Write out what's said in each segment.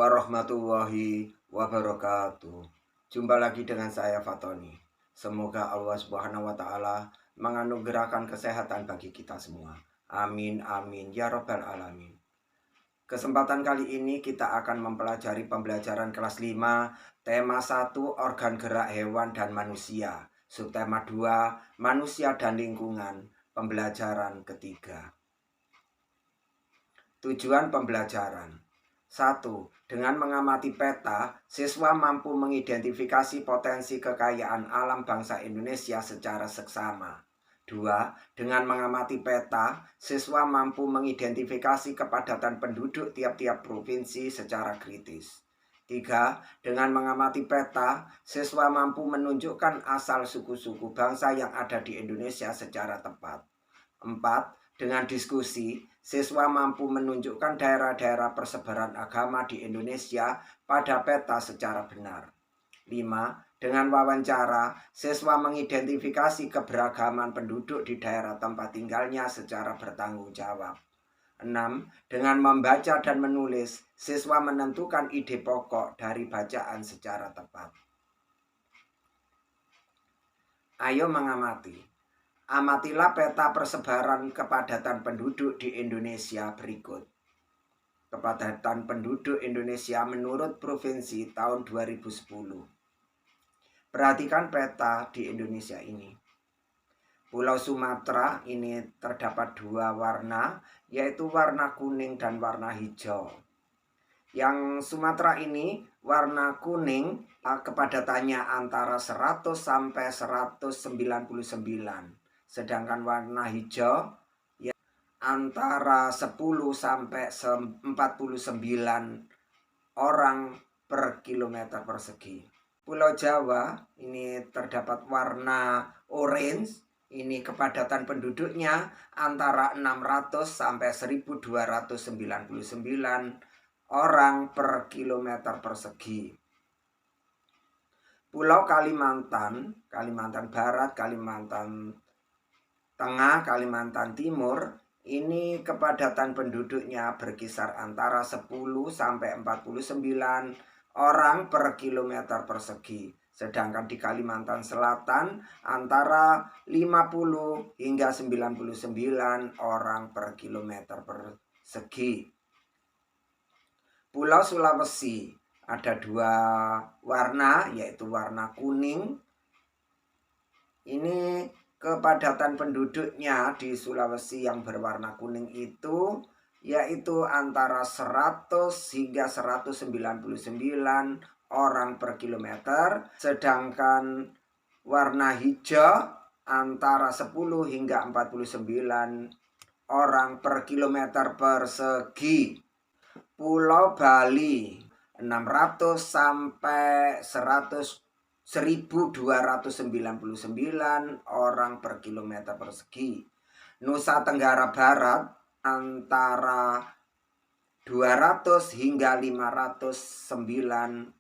warahmatullahi wabarakatuh. Jumpa lagi dengan saya Fatoni. Semoga Allah Subhanahu wa taala menganugerahkan kesehatan bagi kita semua. Amin amin ya rabbal alamin. Kesempatan kali ini kita akan mempelajari pembelajaran kelas 5, tema 1 organ gerak hewan dan manusia. Subtema 2 manusia dan lingkungan, pembelajaran ketiga. Tujuan pembelajaran 1. Dengan mengamati peta, siswa mampu mengidentifikasi potensi kekayaan alam bangsa Indonesia secara seksama. 2. Dengan mengamati peta, siswa mampu mengidentifikasi kepadatan penduduk tiap-tiap provinsi secara kritis. 3. Dengan mengamati peta, siswa mampu menunjukkan asal suku-suku bangsa yang ada di Indonesia secara tepat. 4. Dengan diskusi, siswa mampu menunjukkan daerah-daerah persebaran agama di Indonesia pada peta secara benar. 5. Dengan wawancara, siswa mengidentifikasi keberagaman penduduk di daerah tempat tinggalnya secara bertanggung jawab. 6. Dengan membaca dan menulis, siswa menentukan ide pokok dari bacaan secara tepat. Ayo mengamati. Amatilah peta persebaran kepadatan penduduk di Indonesia berikut. Kepadatan penduduk Indonesia menurut provinsi tahun 2010. Perhatikan peta di Indonesia ini. Pulau Sumatera ini terdapat 2 warna, yaitu warna kuning dan warna hijau. Yang Sumatera ini warna kuning kepadatannya antara 100 sampai 199. Sedangkan warna hijau ya antara 10 sampai 49 orang per kilometer persegi. Pulau Jawa ini terdapat warna orange. Ini kepadatan penduduknya antara 600 sampai 1299 orang per kilometer persegi. Pulau Kalimantan, Kalimantan Barat, Kalimantan Tengah, Kalimantan Timur, ini kepadatan penduduknya berkisar antara 10 sampai 49 orang per kilometer persegi. Sedangkan di Kalimantan Selatan antara 50 hingga 99 orang per kilometer persegi. Pulau Sulawesi ada 2 warna, yaitu warna kuning. Ini kepadatan penduduknya di Sulawesi yang berwarna kuning itu yaitu antara 100 hingga 199 orang per kilometer, sedangkan warna hijau antara 10 hingga 49 orang per kilometer persegi. Pulau Bali 600 sampai 1299 orang per kilometer persegi. Nusa Tenggara Barat antara 200 hingga 509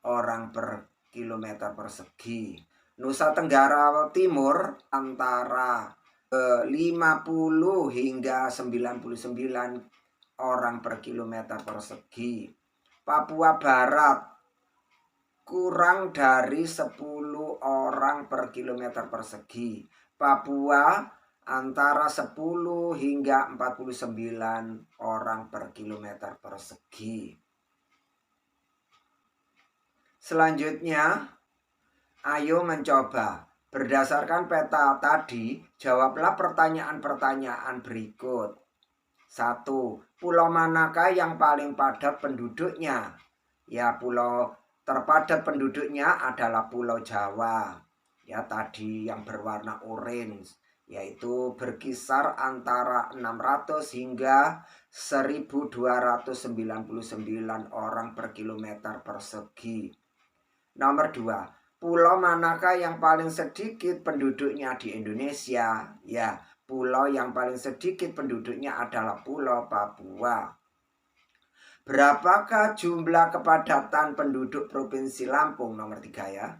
orang per kilometer persegi. Nusa Tenggara Timur antara 50 hingga 99 orang per kilometer persegi. Papua Barat kurang dari 10 orang per kilometer persegi. Papua antara 10 hingga 49 orang per kilometer persegi. Selanjutnya, ayo mencoba. Berdasarkan peta tadi, jawablah pertanyaan-pertanyaan berikut. 1. Pulau manakah yang paling padat penduduknya? Ya, pulau terpadat penduduknya adalah Pulau Jawa. Ya, tadi yang berwarna orange, yaitu berkisar antara 600 hingga 1299 orang per kilometer persegi. Nomor 2. Pulau manakah yang paling sedikit penduduknya di Indonesia? Ya, pulau yang paling sedikit penduduknya adalah Pulau Papua. Berapakah jumlah kepadatan penduduk Provinsi Lampung? Nomor 3 ya.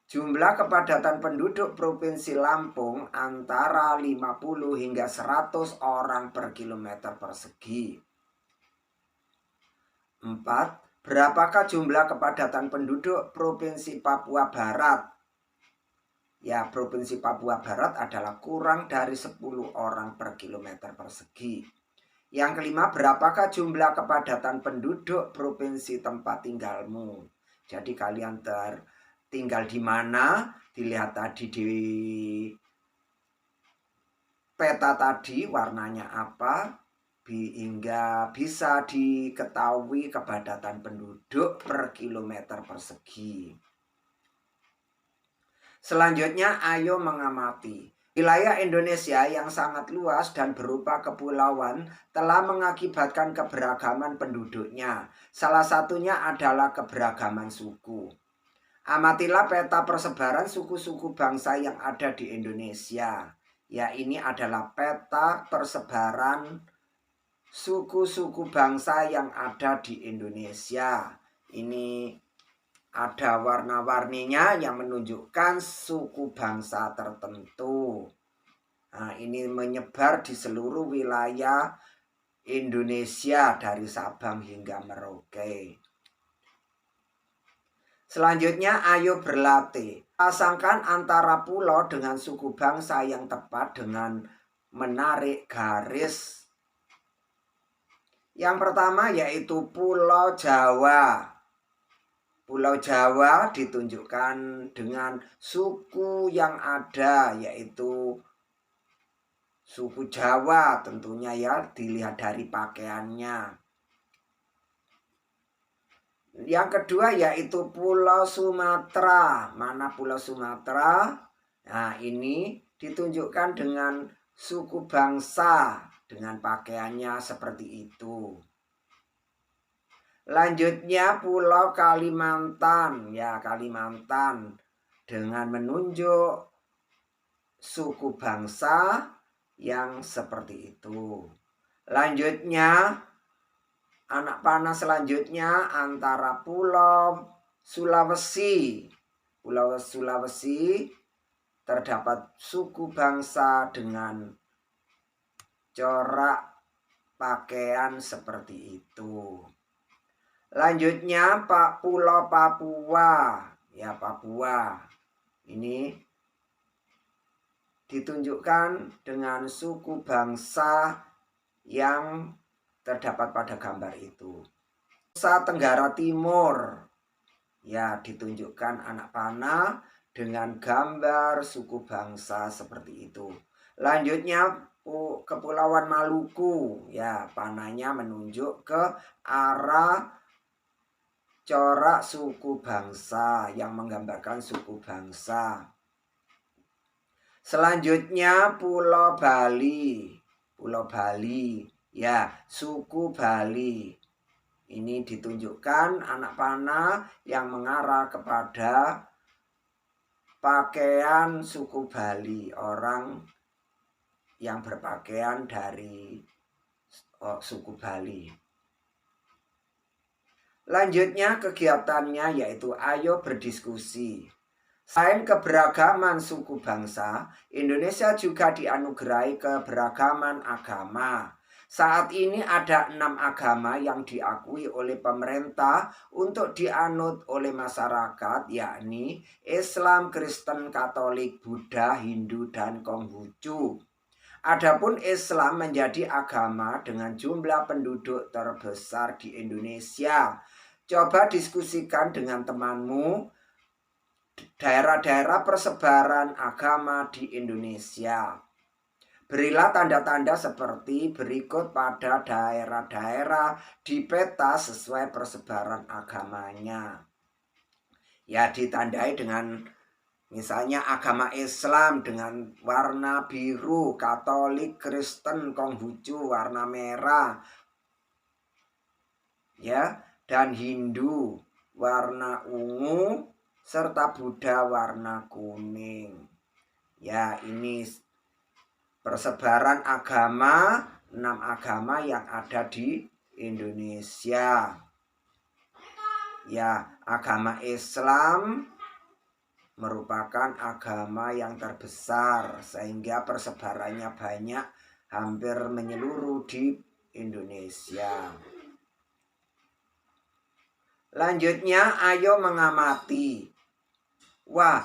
Jumlah kepadatan penduduk Provinsi Lampung antara 50 hingga 100 orang per kilometer persegi. 4. Berapakah jumlah kepadatan penduduk Provinsi Papua Barat? Ya, Provinsi Papua Barat adalah kurang dari 10 orang per kilometer persegi. Yang kelima, berapakah jumlah kepadatan penduduk provinsi tempat tinggalmu? Jadi kalian tinggal di mana? Dilihat tadi di peta tadi warnanya apa, hingga bisa diketahui kepadatan penduduk per kilometer persegi. Selanjutnya, ayo mengamati. Wilayah Indonesia yang sangat luas dan berupa kepulauan telah mengakibatkan keberagaman penduduknya. Salah satunya adalah keberagaman suku. Amatilah peta persebaran suku-suku bangsa yang ada di Indonesia. Ya, ini adalah peta persebaran suku-suku bangsa yang ada di Indonesia. Ini ada warna-warninya yang menunjukkan suku bangsa tertentu. Nah, ini menyebar di seluruh wilayah Indonesia dari Sabang hingga Merauke. Selanjutnya, ayo berlatih. Pasangkan antara pulau dengan suku bangsa yang tepat dengan menarik garis. Yang pertama yaitu Pulau Jawa. Pulau Jawa ditunjukkan dengan suku yang ada, yaitu suku Jawa tentunya ya, dilihat dari pakaiannya. Yang kedua yaitu Pulau Sumatera. Mana Pulau Sumatera? Nah, ini ditunjukkan dengan suku bangsa dengan pakaiannya seperti itu. Lanjutnya Pulau Kalimantan, ya Kalimantan dengan menunjuk suku bangsa yang seperti itu. Lanjutnya anak panah selanjutnya antara Pulau Sulawesi. Pulau Sulawesi terdapat suku bangsa dengan corak pakaian seperti itu. Lanjutnya Pulau Papua. Ya, Papua. Ini ditunjukkan dengan suku bangsa yang terdapat pada gambar itu. Nusa Tenggara Timur. Ya, ditunjukkan anak panah dengan gambar suku bangsa seperti itu. Lanjutnya Kepulauan Maluku. Ya, panahnya menunjuk ke arah corak suku bangsa yang menggambarkan suku bangsa. Selanjutnya Pulau Bali. Pulau Bali, ya suku Bali. Ini ditunjukkan anak panah yang mengarah kepada pakaian suku Bali. Orang yang berpakaian dari suku Bali. Lanjutnya kegiatannya yaitu ayo berdiskusi. Selain keberagaman suku bangsa, Indonesia juga dianugerahi keberagaman agama. Saat ini ada 6 agama yang diakui oleh pemerintah untuk dianut oleh masyarakat, yakni Islam, Kristen, Katolik, Buddha, Hindu, dan Konghucu. Adapun Islam menjadi agama dengan jumlah penduduk terbesar di Indonesia. Coba diskusikan dengan temanmu daerah-daerah persebaran agama di Indonesia. Berilah tanda-tanda seperti berikut pada daerah-daerah di peta sesuai persebaran agamanya. Ya, ditandai dengan misalnya agama Islam dengan warna biru, Katolik, Kristen, Konghucu warna merah. Ya, dan Hindu warna ungu serta Buddha warna kuning. Ya, ini persebaran agama, 6 agama yang ada di Indonesia. Ya, agama Islam merupakan agama yang terbesar sehingga persebarannya banyak, hampir menyeluruh di Indonesia. Lanjutnya, ayo mengamati. Wah,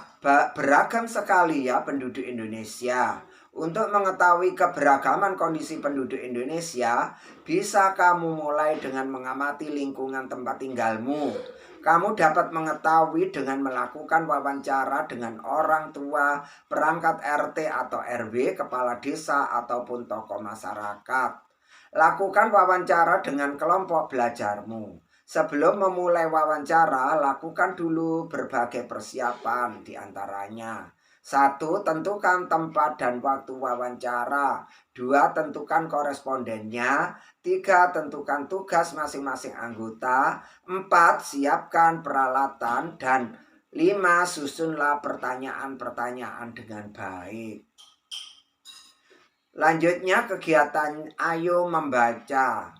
beragam sekali ya penduduk Indonesia. Untuk mengetahui keberagaman kondisi penduduk Indonesia, bisa kamu mulai dengan mengamati lingkungan tempat tinggalmu. Kamu dapat mengetahui dengan melakukan wawancara dengan orang tua, perangkat RT atau RW, kepala desa, ataupun tokoh masyarakat. Lakukan wawancara dengan kelompok belajarmu. Sebelum memulai wawancara, lakukan dulu berbagai persiapan diantaranya. 1. Tentukan tempat dan waktu wawancara. 2. Tentukan korespondennya. 3. Tentukan tugas masing-masing anggota. 4. Siapkan peralatan. Dan 5. Susunlah pertanyaan-pertanyaan dengan baik. Lanjutnya, kegiatan ayo membaca.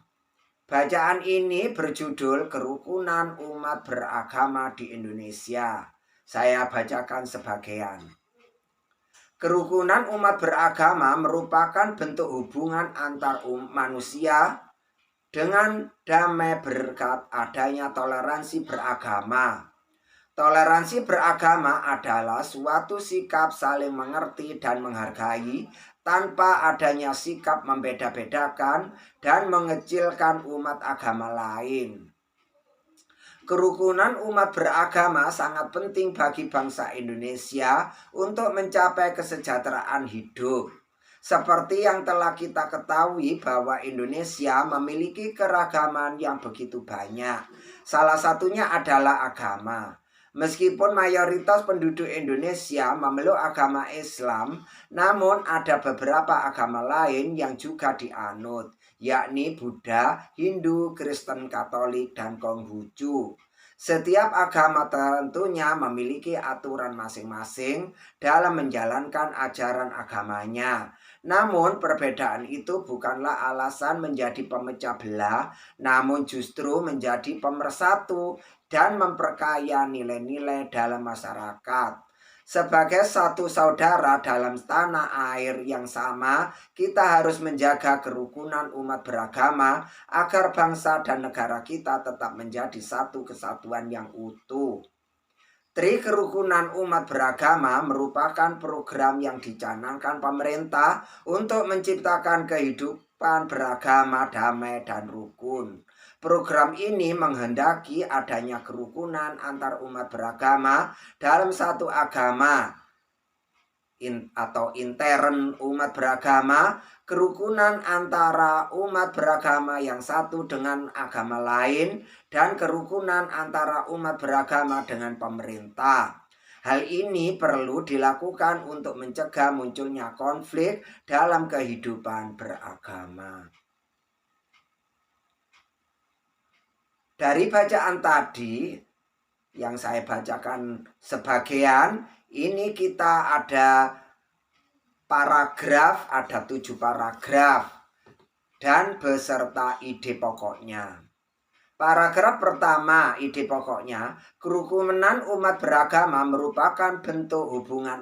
Bacaan ini berjudul Kerukunan Umat Beragama di Indonesia. Saya bacakan sebagian. Kerukunan umat beragama merupakan bentuk hubungan antar manusia dengan damai berkat adanya toleransi beragama. Toleransi beragama adalah suatu sikap saling mengerti dan menghargai tanpa adanya sikap membeda-bedakan dan mengecilkan umat agama lain. Kerukunan umat beragama sangat penting bagi bangsa Indonesia untuk mencapai kesejahteraan hidup. Seperti yang telah kita ketahui bahwa Indonesia memiliki keragaman yang begitu banyak. Salah satunya adalah agama. Meskipun mayoritas penduduk Indonesia memeluk agama Islam, namun ada beberapa agama lain yang juga dianut, yakni Buddha, Hindu, Kristen, Katolik, dan Konghucu. Setiap agama tentunya memiliki aturan masing-masing dalam menjalankan ajaran agamanya. Namun perbedaan itu bukanlah alasan menjadi pemecah belah, namun justru menjadi pemersatu dan memperkaya nilai-nilai dalam masyarakat. Sebagai satu saudara dalam tanah air yang sama, kita harus menjaga kerukunan umat beragama agar bangsa dan negara kita tetap menjadi satu kesatuan yang utuh. Tri Kerukunan Umat Beragama merupakan program yang dicanangkan pemerintah untuk menciptakan kehidupan beragama damai dan rukun. Program ini menghendaki adanya kerukunan antar umat beragama dalam satu agama atau intern umat beragama, kerukunan antara umat beragama yang satu dengan agama lain, dan kerukunan antara umat beragama dengan pemerintah. Hal ini perlu dilakukan untuk mencegah munculnya konflik dalam kehidupan beragama. Dari bacaan tadi yang saya bacakan sebagian, ini kita ada paragraf, ada 7 paragraf dan beserta ide pokoknya. Paragraf pertama, ide pokoknya, kerukunan umat beragama merupakan bentuk hubungan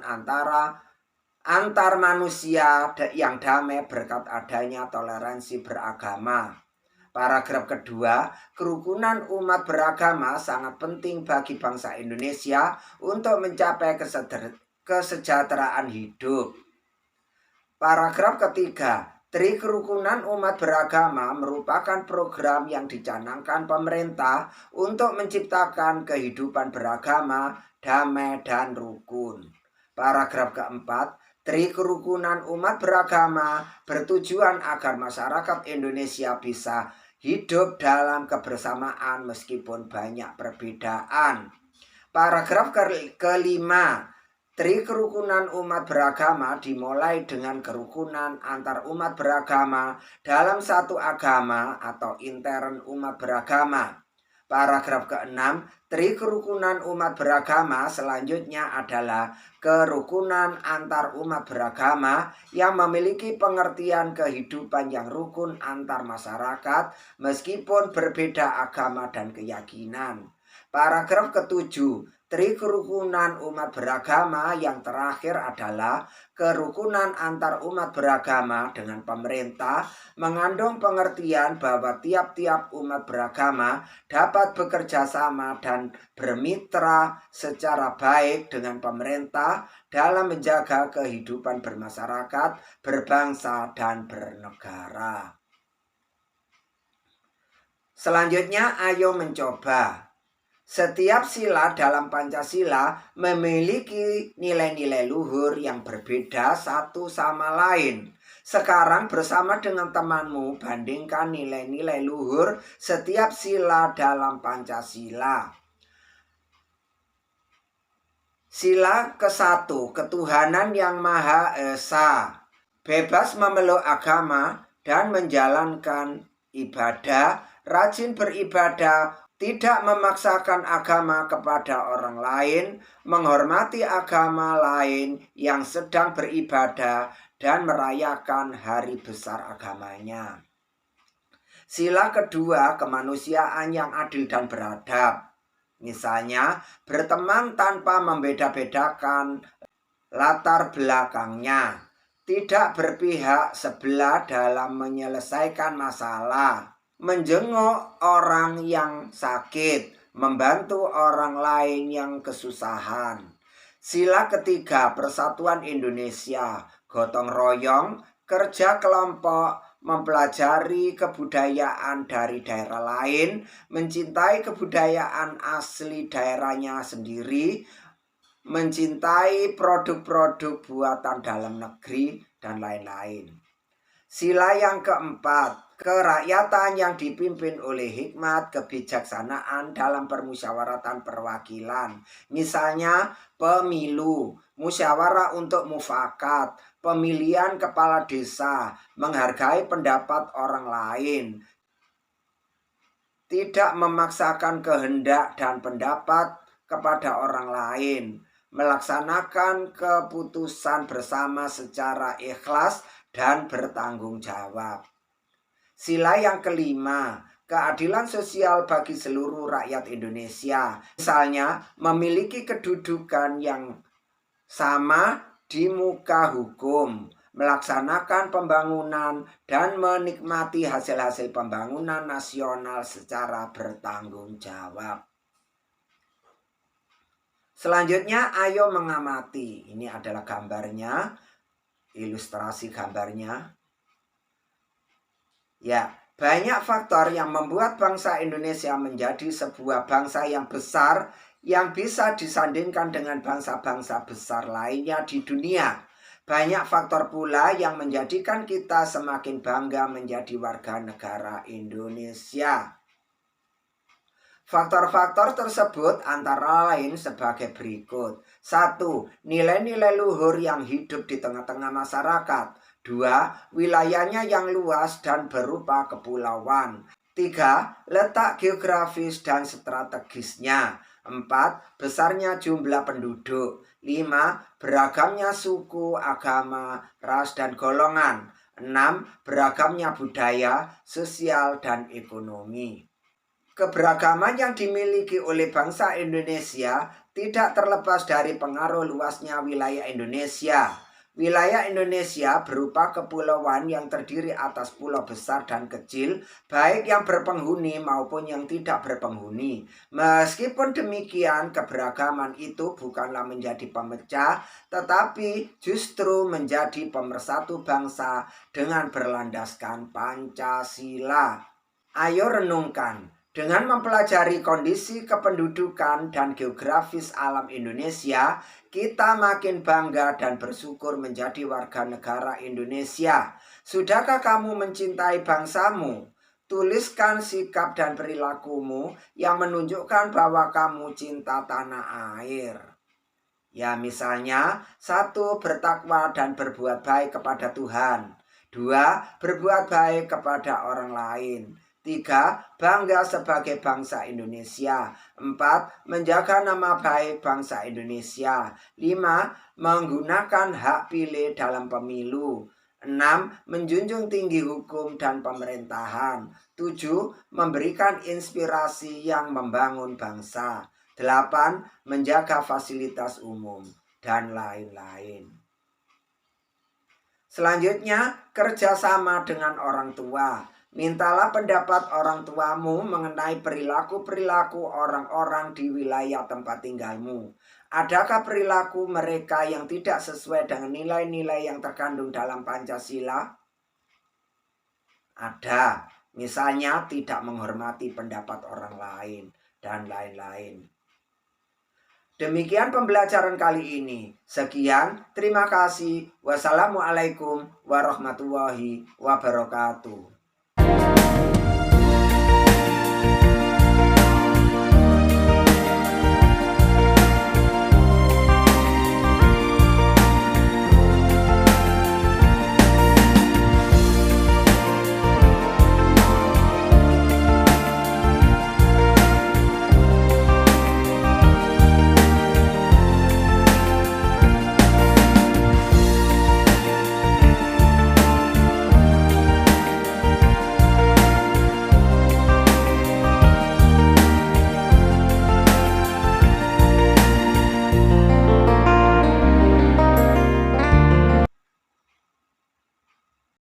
antar manusia yang damai berkat adanya toleransi beragama. Paragraf kedua, kerukunan umat beragama sangat penting bagi bangsa Indonesia untuk mencapai kesejahteraan hidup. Paragraf ketiga, Tri Kerukunan Umat Beragama merupakan program yang dicanangkan pemerintah untuk menciptakan kehidupan beragama, damai, dan rukun. Paragraf keempat, Tri Kerukunan Umat Beragama bertujuan agar masyarakat Indonesia bisa hidup dalam kebersamaan meskipun banyak perbedaan. Paragraf kelima, Tri Kerukunan Umat Beragama dimulai dengan kerukunan antar umat beragama dalam satu agama atau intern umat beragama. Paragraf keenam, Tri Kerukunan Umat Beragama selanjutnya adalah kerukunan antar umat beragama yang memiliki pengertian kehidupan yang rukun antar masyarakat meskipun berbeda agama dan keyakinan. Paragraf ketujuh, kerukunan umat beragama yang terakhir adalah kerukunan antar umat beragama dengan pemerintah mengandung pengertian bahwa tiap-tiap umat beragama dapat bekerja sama dan bermitra secara baik dengan pemerintah dalam menjaga kehidupan bermasyarakat, berbangsa, dan bernegara. Selanjutnya, ayo mencoba. Setiap sila dalam Pancasila memiliki nilai-nilai luhur yang berbeda satu sama lain. Sekarang bersama dengan temanmu bandingkan nilai-nilai luhur setiap sila dalam Pancasila. Sila ke-1, ketuhanan yang Maha Esa, bebas memeluk agama dan menjalankan ibadah, rajin beribadah, tidak memaksakan agama kepada orang lain, menghormati agama lain yang sedang beribadah, dan merayakan hari besar agamanya. Sila kedua, kemanusiaan yang adil dan beradab. Misalnya, berteman tanpa membeda-bedakan latar belakangnya, tidak berpihak sebelah dalam menyelesaikan masalah, menjenguk orang yang sakit, membantu orang lain yang kesusahan. Sila ketiga, persatuan Indonesia, gotong royong, kerja kelompok, mempelajari kebudayaan dari daerah lain, mencintai kebudayaan asli daerahnya sendiri, mencintai produk-produk buatan dalam negeri, dan lain-lain. Sila yang keempat, kerakyatan yang dipimpin oleh hikmat kebijaksanaan dalam permusyawaratan perwakilan. Misalnya pemilu, musyawarah untuk mufakat, pemilihan kepala desa, menghargai pendapat orang lain, tidak memaksakan kehendak dan pendapat kepada orang lain, melaksanakan keputusan bersama secara ikhlas dan bertanggung jawab. Sila yang kelima, keadilan sosial bagi seluruh rakyat Indonesia. Misalnya, memiliki kedudukan yang sama di muka hukum, melaksanakan pembangunan, dan menikmati hasil-hasil pembangunan nasional secara bertanggung jawab. Selanjutnya, ayo mengamati. Ini adalah gambarnya, ilustrasi gambarnya. Ya, banyak faktor yang membuat bangsa Indonesia menjadi sebuah bangsa yang besar yang bisa disandingkan dengan bangsa-bangsa besar lainnya di dunia. Banyak faktor pula yang menjadikan kita semakin bangga menjadi warga negara Indonesia. Faktor-faktor tersebut antara lain sebagai berikut. 1. Nilai-nilai luhur yang hidup di tengah-tengah masyarakat. 2. Wilayahnya yang luas dan berupa kepulauan. 3. Letak geografis dan strategisnya. 4. Besarnya jumlah penduduk. 5. Beragamnya suku, agama, ras, dan golongan. 6. Beragamnya budaya, sosial, dan ekonomi. Keberagaman yang dimiliki oleh bangsa Indonesia tidak terlepas dari pengaruh luasnya wilayah Indonesia. Wilayah Indonesia berupa kepulauan yang terdiri atas pulau besar dan kecil, baik yang berpenghuni maupun yang tidak berpenghuni. Meskipun demikian, keberagaman itu bukanlah menjadi pemecah, tetapi justru menjadi pemersatu bangsa dengan berlandaskan Pancasila. Ayo renungkan. Dengan mempelajari kondisi kependudukan dan geografis alam Indonesia, kita makin bangga dan bersyukur menjadi warga negara Indonesia. Sudahkah kamu mencintai bangsamu? Tuliskan sikap dan perilakumu yang menunjukkan bahwa kamu cinta tanah air. Ya, misalnya, 1. Bertakwa dan berbuat baik kepada Tuhan. 2. Berbuat baik kepada orang lain. 3. Bangga sebagai bangsa Indonesia. 4. Menjaga nama baik bangsa Indonesia. 5. Menggunakan hak pilih dalam pemilu. 6. Menjunjung tinggi hukum dan pemerintahan. 7. Memberikan inspirasi yang membangun bangsa. 8. Menjaga fasilitas umum, dan lain-lain. Selanjutnya, kerjasama dengan orang tua. Mintalah pendapat orang tuamu mengenai perilaku-perilaku orang-orang di wilayah tempat tinggalmu. Adakah perilaku mereka yang tidak sesuai dengan nilai-nilai yang terkandung dalam Pancasila? Ada, misalnya tidak menghormati pendapat orang lain, dan lain-lain. Demikian pembelajaran kali ini. Sekian, terima kasih. Wassalamualaikum warahmatullahi wabarakatuh.